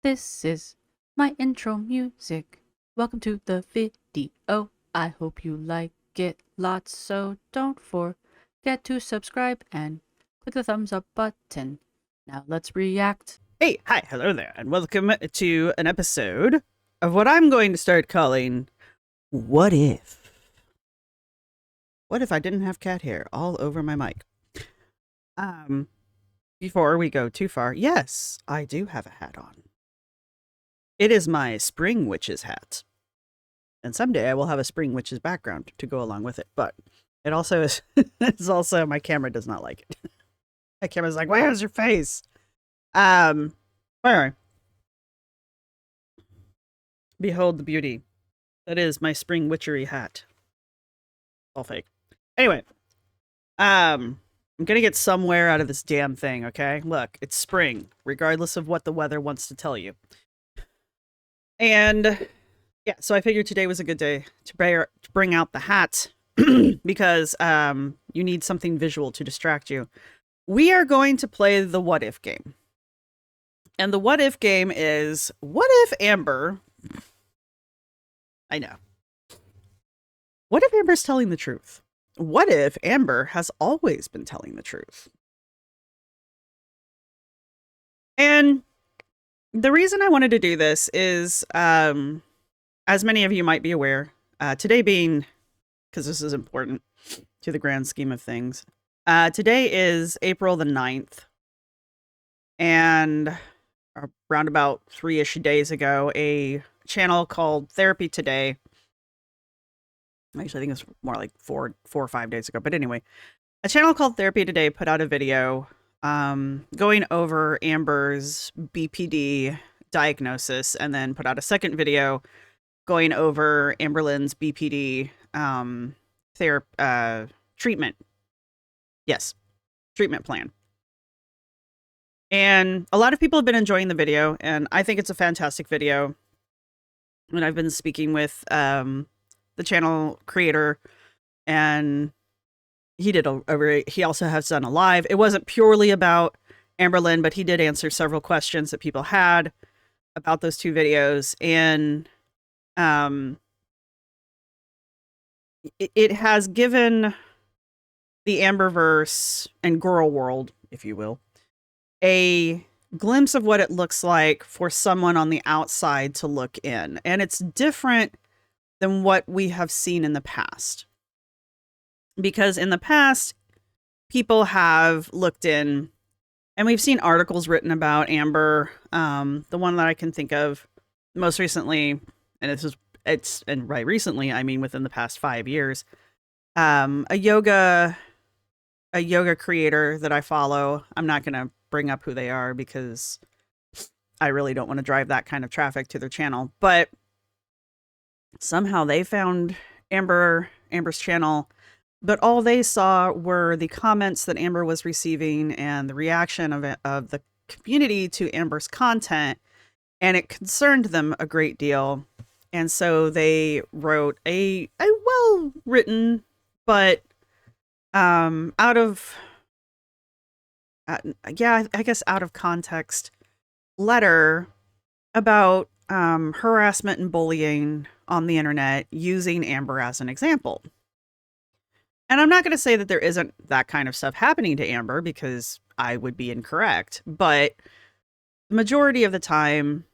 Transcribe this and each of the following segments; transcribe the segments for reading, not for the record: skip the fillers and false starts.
This is my intro music. Welcome to the video. I hope you like it lots, so don't forget to subscribe and click the thumbs up button. Now let's react. Hey, hi, hello there, and welcome to an episode of what I'm going to start calling What If? What if I didn't have cat hair all over my mic? Before we go too far, yes, I do have a hat on. It is my spring witch's hat. And someday I will have a spring witch's background to go along with it, but it also is, it's also, my camera does not like it. My camera's like, where's your face? Anyway. Behold the beauty. That is my spring witchery hat. All fake. Anyway. I'm gonna get somewhere out of this damn thing, okay? Look, it's spring, regardless of what the weather wants to tell you. And yeah, so I figured today was a good day to bring out the hat because you need something visual to distract you. We are going to play the what if game. And the what if game is, what if Amber... I know. What if Amber's telling the truth? What if Amber has always been telling the truth? And the reason I wanted to do this is, as many of you might be aware, today being, because this is important to the grand scheme of things, today is April the 9th. And around about 3-ish days ago, a channel called Therapy Today, actually I think it's more like four or 5 days ago, but anyway, a channel called Therapy Today put out a video going over Amber's BPD diagnosis, and then put out a second video going over Amberlynn's BPD treatment. Yes, treatment plan. And a lot of people have been enjoying the video, and I think it's a fantastic video. And I've been speaking with the channel creator, and he did he also has done a live. It wasn't purely about Amberlynn, but he did answer several questions that people had about those two videos. And it has given the Amberverse and girl world, if you will, a glimpse of what it looks like for someone on the outside to look in. And it's different than what we have seen in the past. Because in the past, people have looked in, and we've seen articles written about Amber. The one that I can think of most recently, and right recently, I mean within the past 5 years, a yoga creator that I follow. I'm not going to bring up who they are because I really don't want to drive that kind of traffic to their channel. But somehow they found Amber's channel, but all they saw were the comments that Amber was receiving and the reaction of the community to Amber's content, and it concerned them a great deal. And so they wrote a well-written, but out of context letter about harassment and bullying on the internet, using Amber as an example. And I'm not going to say that there isn't that kind of stuff happening to Amber, because I would be incorrect, but the majority of the time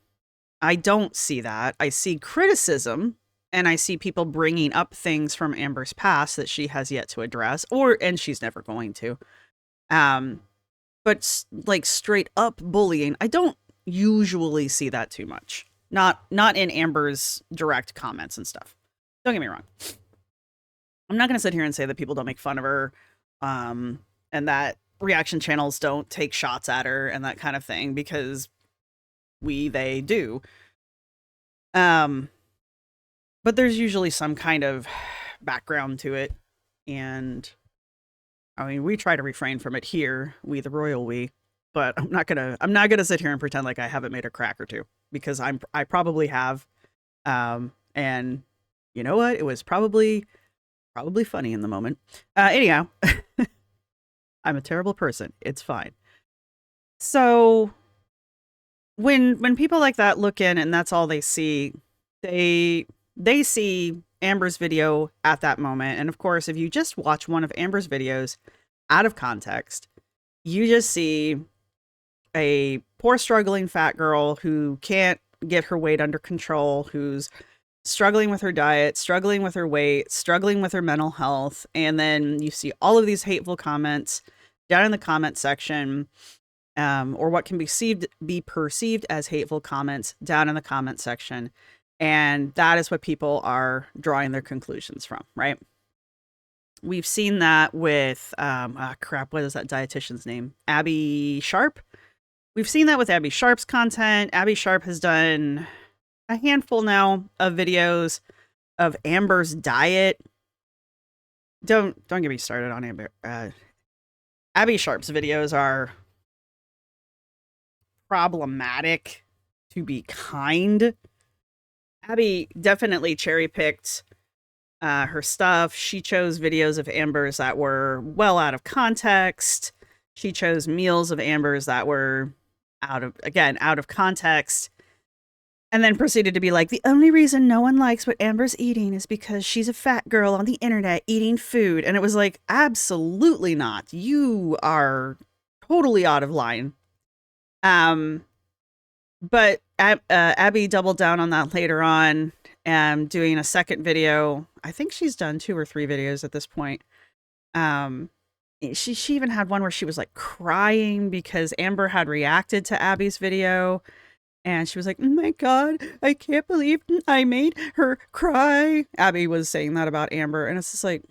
I don't see that. I see criticism, and I see people bringing up things from Amber's past that she has yet to address, and she's never going to. But like straight up bullying, I don't usually see that too much. Not in Amber's direct comments and stuff. Don't get me wrong. I'm not going to sit here and say that people don't make fun of her, and that reaction channels don't take shots at her and that kind of thing, because they do. But there's usually some kind of background to it, and I mean, we try to refrain from it here, we the royal we, but I'm not gonna sit here and pretend like I haven't made a crack or two, because I probably have, and you know what? It was probably funny in the moment. Anyhow, I'm a terrible person. It's fine. So when people like that look in and that's all they see, they see Amber's video at that moment. And of course, if you just watch one of Amber's videos out of context, you just see a poor struggling fat girl who can't get her weight under control, who's struggling with her diet, struggling with her weight, struggling with her mental health. And then you see all of these hateful comments down in the comment section, or what can be perceived as hateful comments down in the comment section. And that is what people are drawing their conclusions from, right? We've seen that with, crap, what is that dietitian's name? Abby Sharp. We've seen that with Abby Sharp's content. Abby Sharp has done a handful now of videos of Amber's diet. Don't get me started on Amber. Abby Sharp's videos are problematic, to be kind. Abby definitely cherry picked her stuff. She chose videos of Amber's that were well out of context. She chose meals of Amber's that were out of context. And then proceeded to be like, the only reason no one likes what Amber's eating is because she's a fat girl on the internet eating food. And it was like, absolutely not. You are totally out of line. But Abby doubled down on that later on, doing a second video. I think she's done 2 or 3 videos at this point. She even had one where she was like crying because Amber had reacted to Abby's video. And she was like, oh my God, I can't believe I made her cry. Abby was saying that about Amber. And it's just like,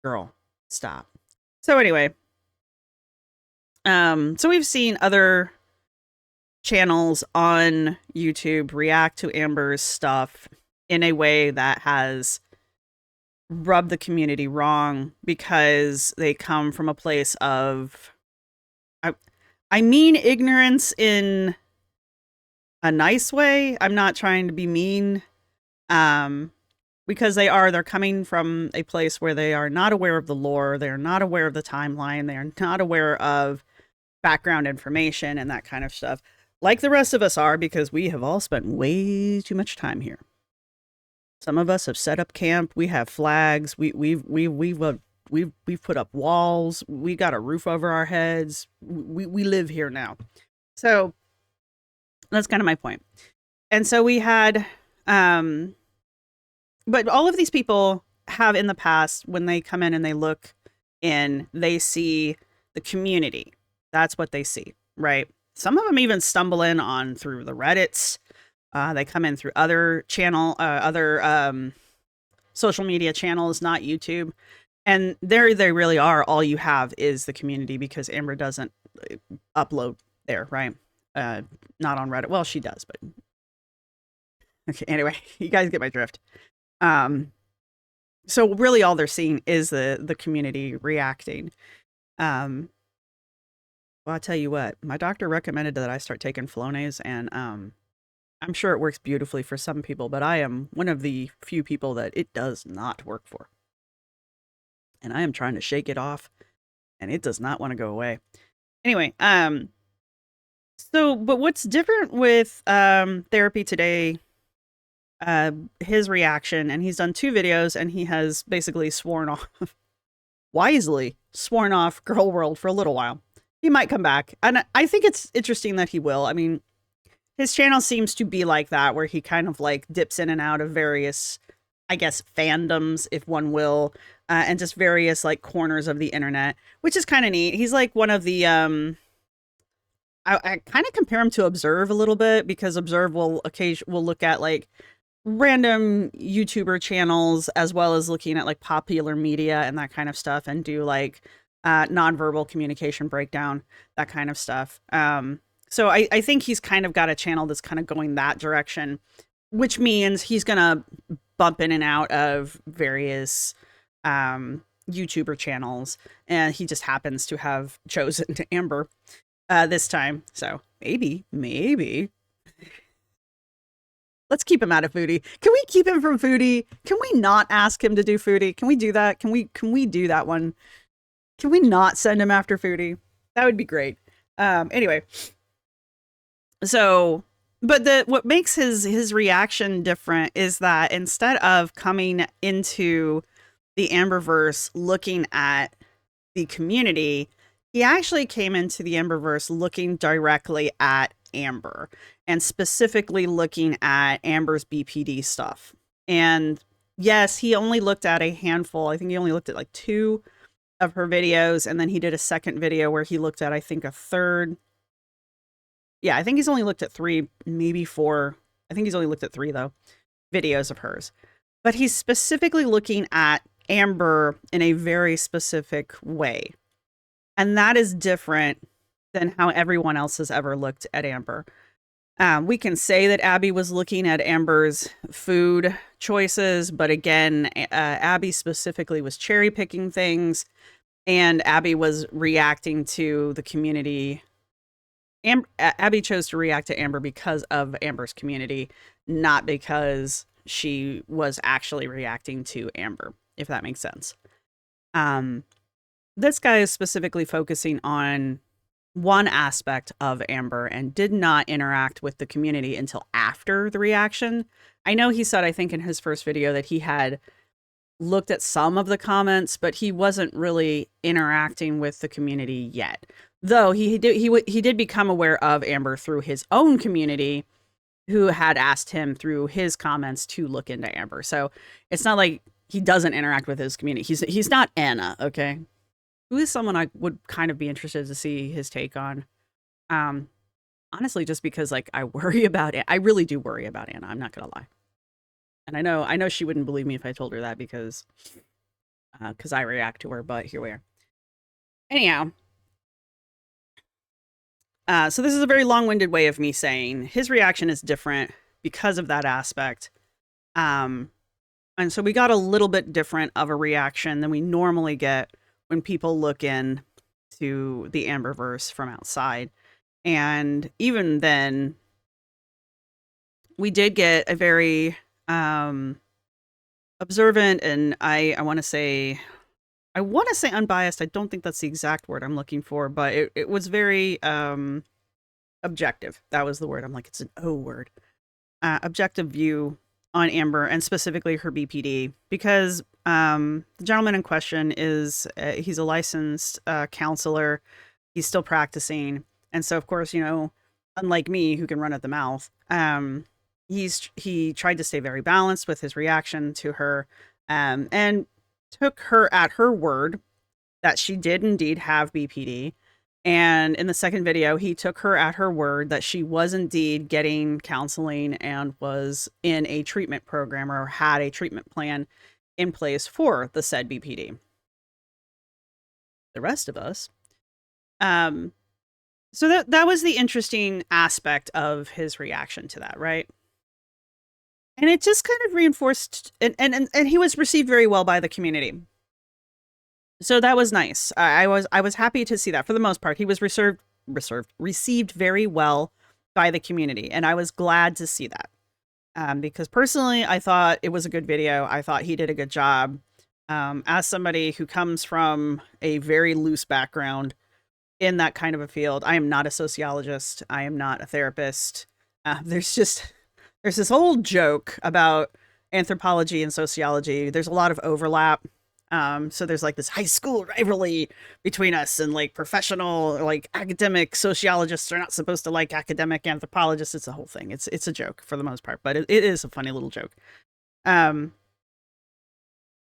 girl, stop. So anyway, so we've seen other channels on YouTube react to Amber's stuff in a way that has rubbed the community wrong because they come from a place of, I mean, ignorance in a nice way. I'm not trying to be mean, because they're coming from a place where they are not aware of the lore. They are not aware of the timeline. They are not aware of background information and that kind of stuff, like the rest of us are, because we have all spent way too much time here. Some of us have set up camp. We have flags. We've put up walls. We got a roof over our heads. We live here now. So that's kind of my point. And so we had, but all of these people have in the past, when they come in and they look in, they see the community. That's what they see, right? Some of them even stumble in on through the Reddits. They come in through other social media channels, not YouTube. And there they really are. All you have is the community, because Amber doesn't upload there, right? Not on Reddit. Well, she does, but okay. Anyway, you guys get my drift. So really all they're seeing is the community reacting. Well, I'll tell you what, my doctor recommended that I start taking Flonase, and I'm sure it works beautifully for some people, but I am one of the few people that it does not work for. And I am trying to shake it off, and it does not want to go away. Anyway, so, but what's different with Therapy Today, his reaction, and he's done 2 videos, and he has basically wisely sworn off Girl World for a little while. He might come back, and I think it's interesting that he will. I mean, his channel seems to be like that, where he kind of like dips in and out of various, I guess, fandoms, if one will, and just various like corners of the internet, which is kind of neat. He's like one of the, I kind of compare him to Observe a little bit, because Observe will look at like random YouTuber channels, as well as looking at like popular media and that kind of stuff, and do like nonverbal communication breakdown, that kind of stuff. So I think he's kind of got a channel that's kind of going that direction, which means he's gonna bump in and out of various YouTuber channels, and he just happens to have chosen Amber this time. So maybe let's keep him out of Foodie. Can we keep him from Foodie? Can we not ask him to do Foodie? Can we do that? Can we do that one? Can we not send him after Foodie? That would be great. Anyway, So, but what makes his reaction different is that instead of coming into the Amberverse looking at the community, he actually came into the Amberverse looking directly at Amber and specifically looking at Amber's BPD stuff. And yes, he only looked at a handful. I think he only looked at like 2 of her videos, and then he did a second video where he looked at, I think, a third. Yeah, I think he's only looked at 3, maybe 4. I think he's only looked at 3 though, videos of hers. But he's specifically looking at Amber in a very specific way. And that is different than how everyone else has ever looked at Amber. We can say that Abby was looking at Amber's food choices, but again, Abby specifically was cherry picking things, and Abby was reacting to the community. Abby chose to react to Amber because of Amber's community, not because she was actually reacting to Amber, if that makes sense. This guy is specifically focusing on one aspect of Amber and did not interact with the community until after the reaction. I know he said, I think in his first video, that he had looked at some of the comments, but he wasn't really interacting with the community yet. Though he did become aware of Amber through his own community, who had asked him through his comments to look into Amber. So it's not like he doesn't interact with his community. He's not Anna, okay? Who is someone I would kind of be interested to see his take on. Honestly, just because like I worry about it. I really do worry about Anna. I'm not gonna lie. And I know she wouldn't believe me if I told her that because I react to her, but here we are. Anyhow, so this is a very long-winded way of me saying his reaction is different because of that aspect. And so we got a little bit different of a reaction than we normally get when people look in to the Amberverse from outside. And even then, we did get a very observant, and I want to say unbiased. I don't think that's the exact word I'm looking for, but it was very objective. That was the word. I'm like, it's an O word. Objective view on Amber, and specifically her BPD, because the gentleman in question is he's a licensed counselor. He's still practicing, and so of course, unlike me, who can run at the mouth, he tried to stay very balanced with his reaction to her, and took her at her word that she did indeed have BPD. And in the second video, he took her at her word that she was indeed getting counseling and was in a treatment program or had a treatment plan in place for the said BPD. The rest of us. So that was the interesting aspect of his reaction to that, right? And it just kind of reinforced, and he was received very well by the community. So that was nice. I was happy to see that. For the most part, he was received very well by the community, and I was glad to see that. Because personally, I thought it was a good video. I thought he did a good job. As somebody who comes from a very loose background in that kind of a field, I am not a sociologist. I am not a therapist. There's this old joke about anthropology and sociology. There's a lot of overlap. So there's like this high school rivalry between us, and like professional, like academic sociologists are not supposed to like academic anthropologists. It's a whole thing. It's a joke for the most part, but it is a funny little joke. But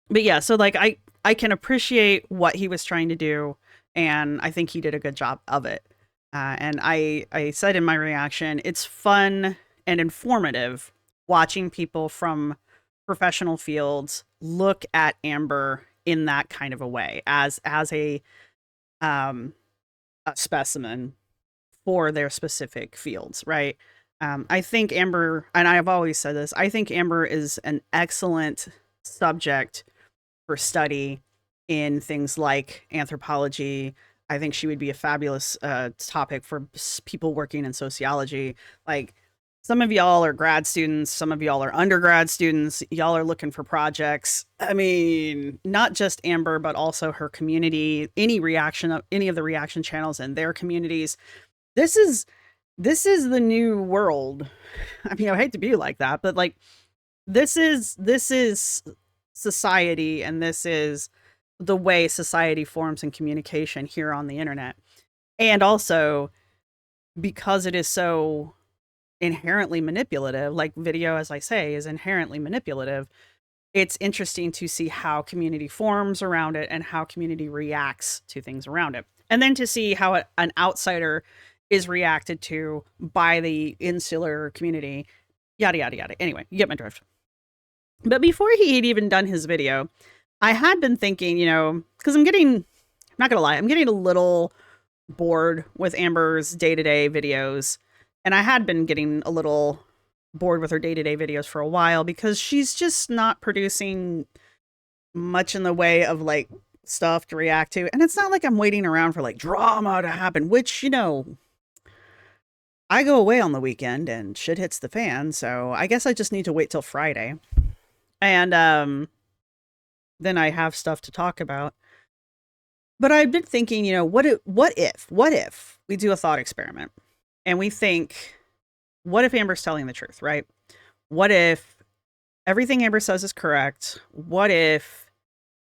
yeah, so like I can appreciate what he was trying to do, and I think he did a good job of it. And I said in my reaction, it's fun and informative watching people from professional fields look at Amber in that kind of a way, as a specimen for their specific fields, right? I think Amber, and I've always said this, I think Amber is an excellent subject for study in things like anthropology. I think she would be a fabulous topic for people working in sociology. Like, some of y'all are grad students, some of y'all are undergrad students, y'all are looking for projects. I mean, not just Amber, but also her community, any of the reaction channels in their communities. This is this is the new world. I mean, I hate to be like that, but like this is society, and this is the way society forms in communication here on the internet. And also because it is so inherently manipulative, like video, as I say, is inherently manipulative, it's interesting to see how community forms around it and how community reacts to things around it. And then to see how an outsider is reacted to by the insular community, yada, yada, yada. Anyway, you get my drift. But before he had even done his video, I had been thinking, because I'm not going to lie, I'm getting a little bored with Amber's day-to-day videos. And I had been getting a little bored with her day-to-day videos for a while because she's just not producing much in the way of like stuff to react to. And it's not like I'm waiting around for like drama to happen, which, I go away on the weekend and shit hits the fan. So I guess I just need to wait till Friday. And then I have stuff to talk about. But I've been thinking, what if we do a thought experiment and we think, what if Amber's telling the truth, right? What if everything Amber says is correct? What if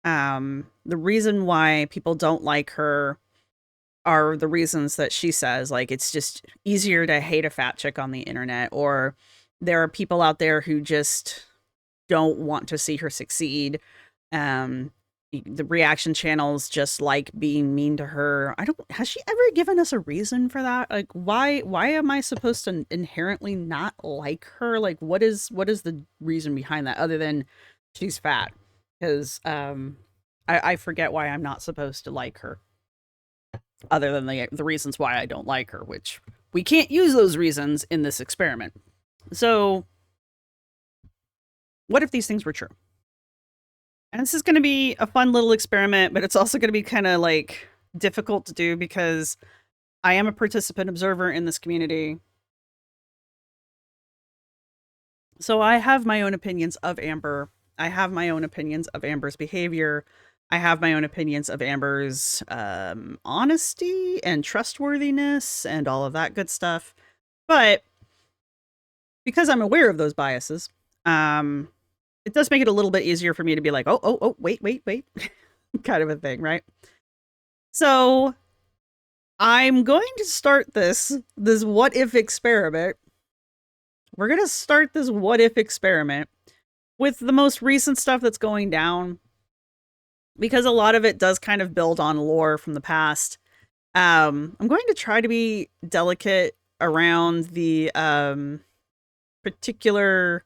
the reason why people don't like her are the reasons that she says, like it's just easier to hate a fat chick on the internet, or there are people out there who just don't want to see her succeed. The reaction channels just like being mean to her. Has she ever given us a reason for that? Like why am I supposed to inherently not like her? Like what is the reason behind that other than she's fat? Because I forget why I'm not supposed to like her. Other than the reasons why I don't like her, which we can't use those reasons in this experiment. So what if these things were true? And this is going to be a fun little experiment, but it's also going to be kind of like difficult to do because I am a participant observer in this community. So I have my own opinions of Amber. I have my own opinions of Amber's behavior. I have my own opinions of Amber's honesty and trustworthiness and all of that good stuff. But because I'm aware of those biases, it does make it a little bit easier for me to be like, oh, wait, kind of a thing, right? So I'm going to start this what if experiment. We're going to start this what if experiment with the most recent stuff that's going down, because a lot of it does kind of build on lore from the past. I'm going to try to be delicate around the particular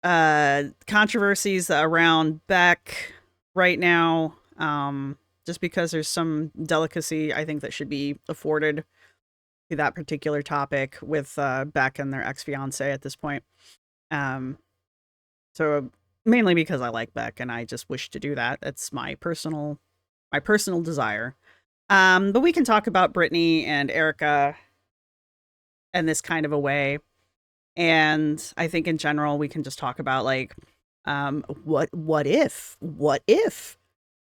controversies around Beck right now, just because there's some delicacy I think that should be afforded to that particular topic with Beck and their ex-fiance at this point. So mainly because I like Beck and I just wish to do that. It's my personal desire. But we can talk about Brittany and Erica in this kind of a way. And I think in general, we can just talk about like, what if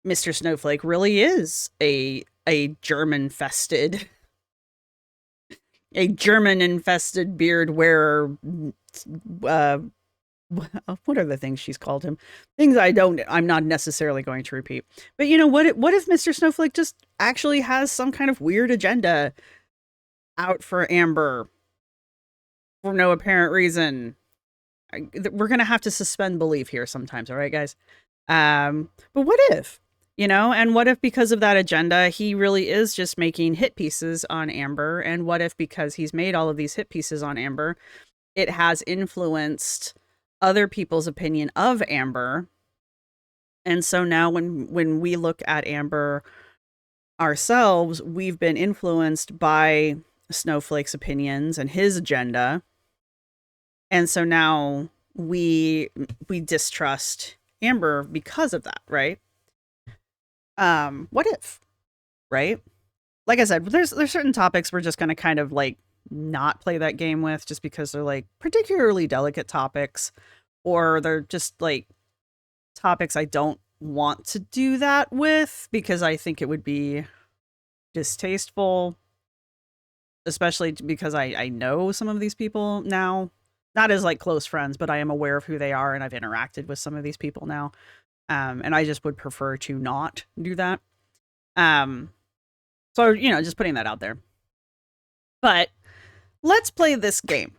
Mr. Snowflake really is a German infested beard wearer? What are the things she's called him? Things I'm not necessarily going to repeat. But what if Mr. Snowflake just actually has some kind of weird agenda out for Amber for no apparent reason? We're going to have to suspend belief here sometimes. All right, guys. But what if, and what if because of that agenda, he really is just making hit pieces on Amber? And what if because he's made all of these hit pieces on Amber, it has influenced other people's opinion of Amber? And so now when we look at Amber ourselves, we've been influenced by Snowflake's opinions and his agenda. And so now we distrust Amber because of that, right? What if, right? Like I said, there's certain topics we're just going to kind of like not play that game with just because they're like particularly delicate topics, or they're just like topics I don't want to do that with because I think it would be distasteful. especially because I know some of these people now. Not as like close friends, but I am aware of who they are, and I've interacted with some of these people now. And I just would prefer to not do that. Um, so just putting that out there. But let's play this game,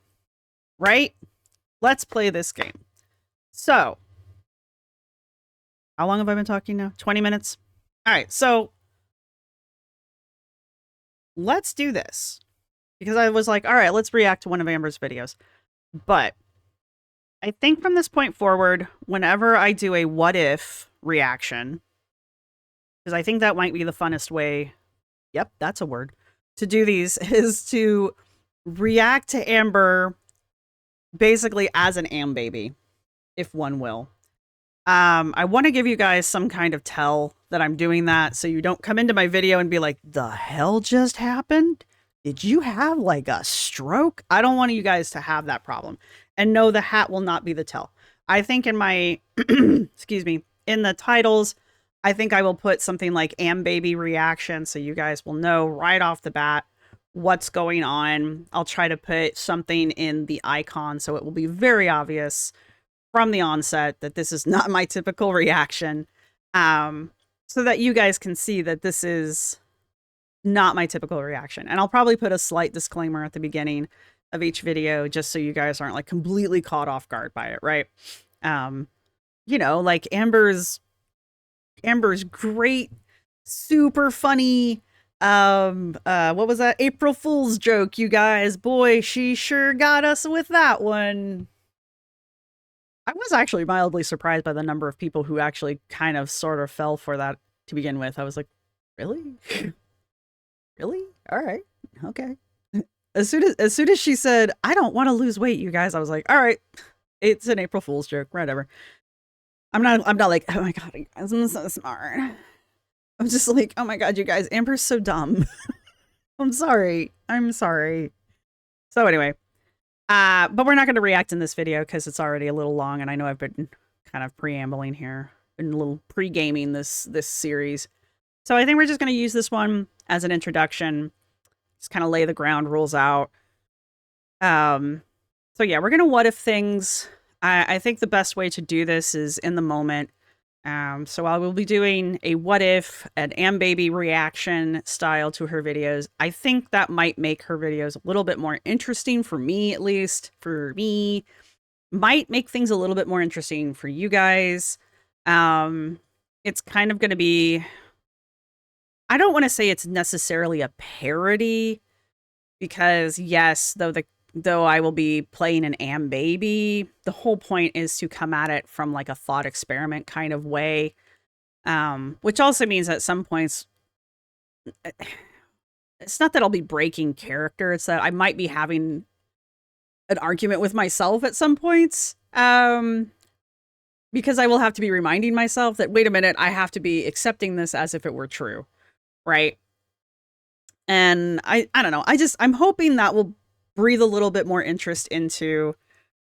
right? Let's play this game. So, how long have I been talking now? 20 minutes? All right, so let's do this. Because I was like, all right, let's react to one of Amber's videos. But I think from this point forward, whenever I do a what if reaction, because I think that might be the funnest way, yep, that's a word, to do these, is to react to Amber basically as an AmBaby, if one will. I want to give you guys some kind of tell that I'm doing that so you don't come into my video and be like, the hell just happened? Did you have like a stroke? I don't want you guys to have that problem. And no, the hat will not be the tell. I think in my, excuse me, in the titles, I think I will put something like AmBaby reaction so you guys will know right off the bat what's going on. I'll try to put something in the icon so it will be very obvious from the onset that this is not my typical reaction, so that you guys can see that this is not my typical reaction. And I'll probably put a slight disclaimer at the beginning of each video just so you guys aren't like completely caught off guard by it, right? Like Amber's great, super funny, what was that? April Fool's joke, you guys. Boy, she sure got us with that one. I was actually mildly surprised by the number of people who actually kind of sort of fell for that to begin with. I was like, really? Really? All right. Okay. As soon as she said, I don't want to lose weight, you guys, I was like, all right, it's an April Fool's joke, whatever. I'm not like, oh my God, you guys, I'm so smart. I'm just like, oh my God, you guys, Amber's so dumb. I'm sorry. So anyway, but we're not going to react in this video because it's already a little long, and I know I've been kind of preambling here, been a little pre-gaming this series. So I think we're just going to use this one as an introduction, just kind of lay the ground rules out. So yeah, we're going to what if things. I think the best way to do this is in the moment. So I will be doing a what if, an AmBaby reaction style to her videos. I think that might make her videos a little bit more interesting for me, at least for me. Might make things a little bit more interesting for you guys. It's kind of going to be, I don't want to say it's necessarily a parody, because yes, though I will be playing an AmBaby, the whole point is to come at it from like a thought experiment kind of way. Which also means at some points, it's not that I'll be breaking character, it's that I might be having an argument with myself at some points. Because I will have to be reminding myself that, wait a minute, I have to be accepting this as if it were true, right? And I don't know, I'm hoping that will breathe a little bit more interest into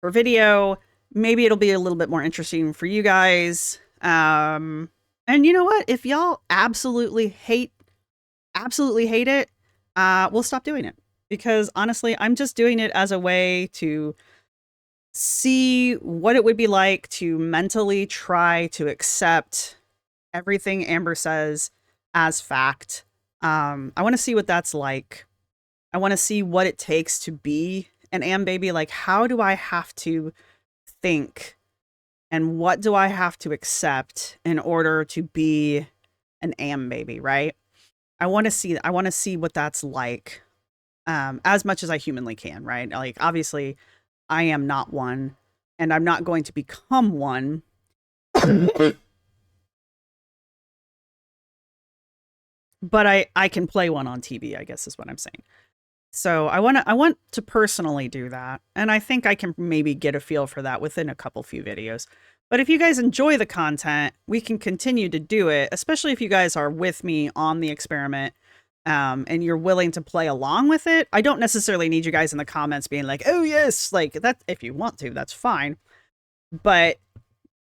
her video. Maybe it'll be a little bit more interesting for you guys. And you know what? If y'all absolutely hate it, we'll stop doing it. Because honestly, I'm just doing it as a way to see what it would be like to mentally try to accept everything Amber says as fact. I want to see what that's like. I want to see what it takes to be an AmBaby. Like, how do I have to think, and what do I have to accept in order to be an AmBaby, right? I want to see what that's like, as much as I humanly can, right? Like, obviously, I am not one, and I'm not going to become one. But I can play one on TV, I guess is what I'm saying. So I want to personally do that. And I think I can maybe get a feel for that within a few videos. But if you guys enjoy the content, we can continue to do it, especially if you guys are with me on the experiment, and you're willing to play along with it. I don't necessarily need you guys in the comments being like, oh yes, like that. If you want to, that's fine. But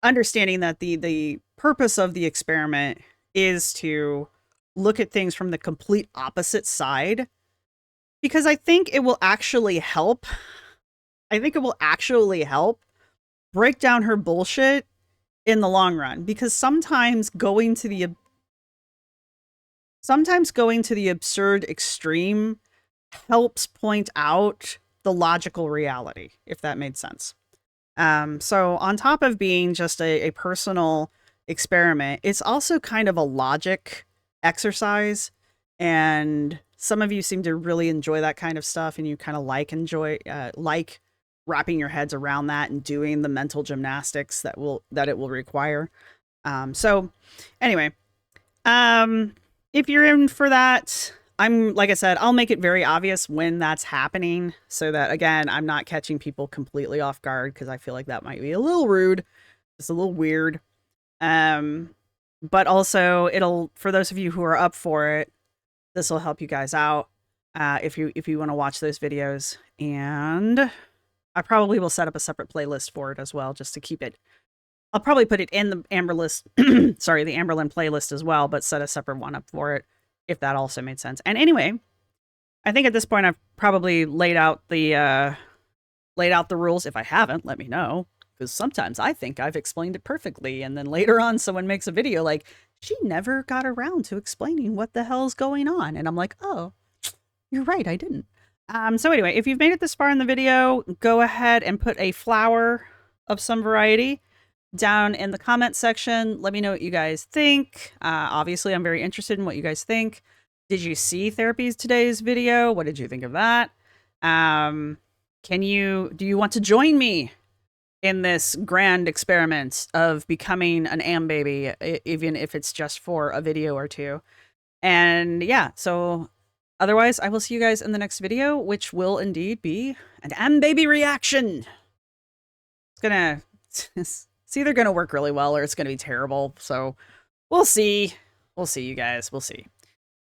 understanding that the purpose of the experiment is to look at things from the complete opposite side because I think it will actually help. I think it will actually help break down her bullshit in the long run, because sometimes going to the absurd extreme helps point out the logical reality, if that made sense. So on top of being just a personal experiment, it's also kind of a logic exercise. And some of you seem to really enjoy that kind of stuff, and you kind of like wrapping your heads around that and doing the mental gymnastics that it will require. So anyway, if you're in for that, like I said, I'll make it very obvious when that's happening, so that, again, I'm not catching people completely off guard, because I feel like that might be a little rude. It's a little weird. But also, for those of you who are up for it, this will help you guys out if you want to watch those videos. And I probably will set up a separate playlist for it as well, just to keep it. I'll probably put it in the Amberlynn playlist as well, but set a separate one up for it, if that also made sense. And anyway, I think at this point I've probably laid out the rules. If I haven't, let me know, because sometimes I think I've explained it perfectly, and then later on someone makes a video like, she never got around to explaining what the hell's going on, and I'm like, oh, you're right, I didn't. So anyway, if you've made it this far in the video, go ahead and put a flower of some variety down in the comment section. Let me know what you guys think. Obviously, I'm very interested in what you guys think. Did you see Therapy's today's video? What did you think of that? Do you want to join me in this grand experiment of becoming an AmBaby, even if it's just for a video or two? And yeah, so otherwise, I will see you guys in the next video, which will indeed be an AmBaby reaction. It's either gonna work really well or it's gonna be terrible. So we'll see. We'll see, you guys. We'll see.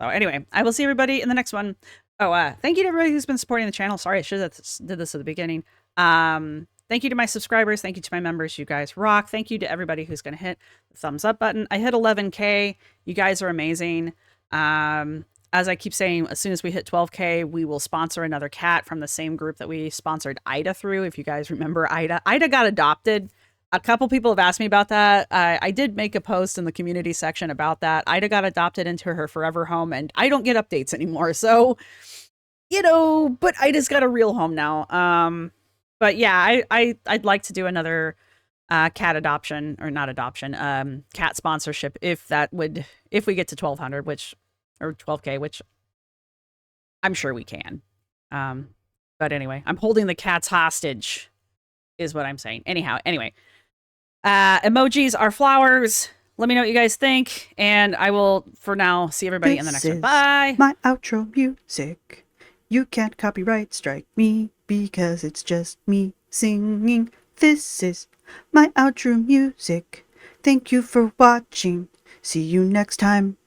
So anyway, I will see everybody in the next one. Oh, thank you to everybody who's been supporting the channel. Sorry, I should have did this at the beginning. Thank you to my subscribers. Thank you to my members. You guys rock. Thank you to everybody who's going to hit the thumbs up button. I hit 11K. You guys are amazing. As I keep saying, as soon as we hit 12K, we will sponsor another cat from the same group that we sponsored Ida through. If you guys remember Ida. Ida got adopted. A couple people have asked me about that. I did make a post in the community section about that. Ida got adopted into her forever home, and I don't get updates anymore. So, but Ida's got a real home now. But yeah, I'd like to do another cat adoption, or not adoption, cat sponsorship, if we get to 1200, or 12K, which I'm sure we can. But anyway, I'm holding the cats hostage, is what I'm saying. Anyway, emojis are flowers. Let me know what you guys think, and I will, for now, see everybody in the next one. Bye! My outro music. You can't copyright strike me, because it's just me singing. This is my outro music. Thank you for watching. See you next time.